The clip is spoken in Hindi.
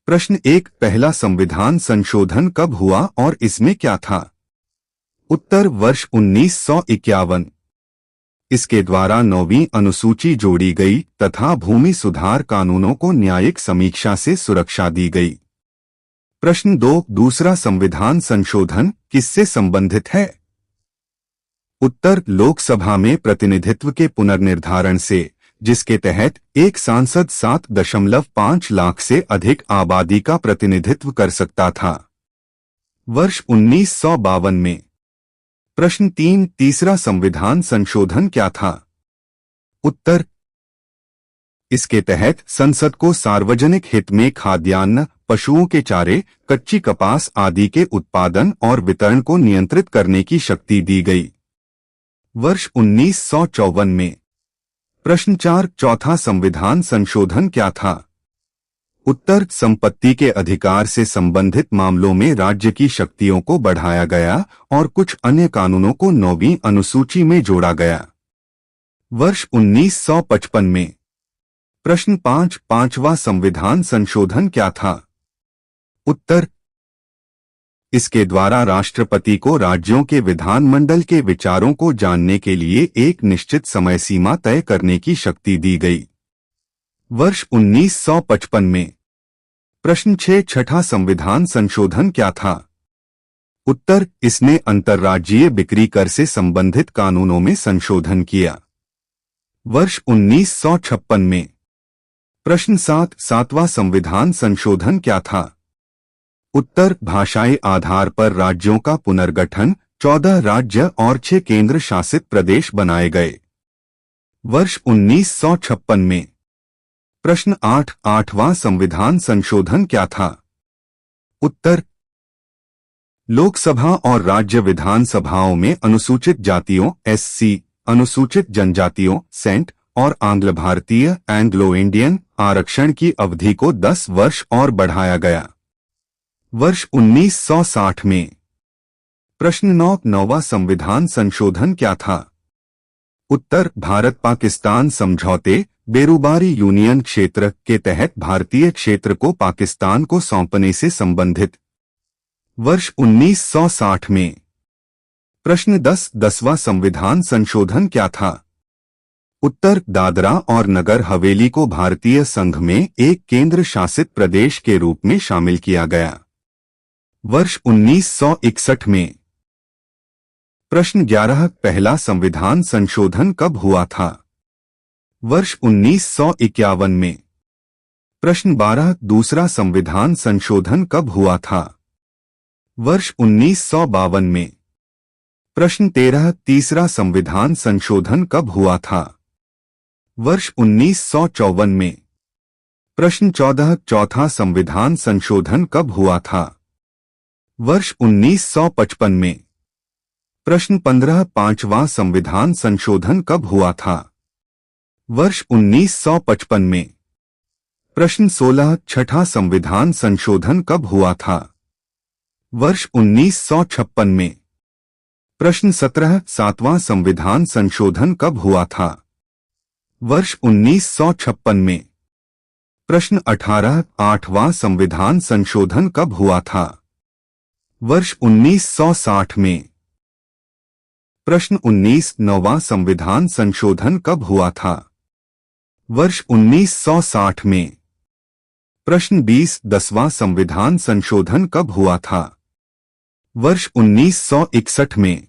प्रश्न 1, पहला संविधान संशोधन कब हुआ और इसमें क्या था? उत्तर, वर्ष 1951। इसके द्वारा 9वीं अनुसूची जोड़ी गई तथा भूमि सुधार कानूनों को न्यायिक समीक्षा से सुरक्षा दी गई। प्रश्न 2, दूसरा संविधान संशोधन किससे संबंधित है? उत्तर, लोकसभा में प्रतिनिधित्व के पुनर्निर्धारण से, जिसके तहत एक सांसद 7.5 लाख से अधिक आबादी का प्रतिनिधित्व कर सकता था। वर्ष 1952 में। प्रश्न 3, तीसरा संविधान संशोधन क्या था? उत्तर, इसके तहत संसद को सार्वजनिक हित में खाद्यान्न, पशुओं के चारे, कच्ची कपास आदि के उत्पादन और वितरण को नियंत्रित करने की शक्ति दी गई। वर्ष 1954 में। प्रश्न 4, चौथा संविधान संशोधन क्या था? उत्तर, संपत्ति के अधिकार से संबंधित मामलों में राज्य की शक्तियों को बढ़ाया गया और कुछ अन्य कानूनों को 9वीं अनुसूची में जोड़ा गया। वर्ष 1955 में। प्रश्न 5, पांचवा संविधान संशोधन क्या था? उत्तर, इसके द्वारा राष्ट्रपति को राज्यों के विधानमंडल के विचारों को जानने के लिए एक निश्चित समय सीमा तय करने की शक्ति दी गई। वर्ष 1955 में। प्रश्न 6, छठा संविधान संशोधन क्या था? उत्तर, इसने अंतर्राज्यीय बिक्री कर से संबंधित कानूनों में संशोधन किया। वर्ष 1956 में। प्रश्न 7, सातवां संविधान संशोधन क्या था? उत्तर, भाषाई आधार पर राज्यों का पुनर्गठन, 14 राज्य और 6 केंद्र शासित प्रदेश बनाए गए। वर्ष 1956 में। प्रश्न 8, आठवां संविधान संशोधन क्या था? उत्तर, लोकसभा और राज्य विधानसभाओं में अनुसूचित जातियों (SC), अनुसूचित जनजातियों (सेंट) और आंग्ल भारतीय (एंग्लो इंडियन) आरक्षण की अवधि को 10 वर्ष और बढ़ाया गया। वर्ष 1960 में। प्रश्न 9, नौवां संविधान संशोधन क्या था? उत्तर, भारत पाकिस्तान समझौते, बेरूबारी यूनियन क्षेत्र के तहत भारतीय क्षेत्र को पाकिस्तान को सौंपने से संबंधित। वर्ष 1960 में। प्रश्न 10, 10वां संविधान संशोधन क्या था? उत्तर, दादरा और नगर हवेली को भारतीय संघ में एक केंद्र शासित प्रदेश के रूप में शामिल किया गया। वर्ष 1961 में। प्रश्न 11, पहला संविधान संशोधन कब हुआ था? वर्ष 1951 में। प्रश्न 12, दूसरा संविधान संशोधन कब हुआ था? वर्ष 1952 में। प्रश्न 13, तीसरा संविधान संशोधन कब हुआ था? वर्ष 1954 में। प्रश्न 14, चौथा संविधान संशोधन कब हुआ था? वर्ष 1955 में। प्रश्न 15, पांचवा संविधान संशोधन कब हुआ था? वर्ष 1955 में। प्रश्न 16, छठा संविधान संशोधन कब हुआ था? वर्ष 1956 में। प्रश्न 17, सातवां संविधान संशोधन कब हुआ था? वर्ष 1956 में। प्रश्न 18, आठवां संविधान संशोधन कब हुआ था? वर्ष 1960 में। प्रश्न 19, नौवां संविधान संशोधन कब हुआ था? वर्ष 1960 में। प्रश्न 20, 10वां संविधान संशोधन कब हुआ था? वर्ष 1961 में।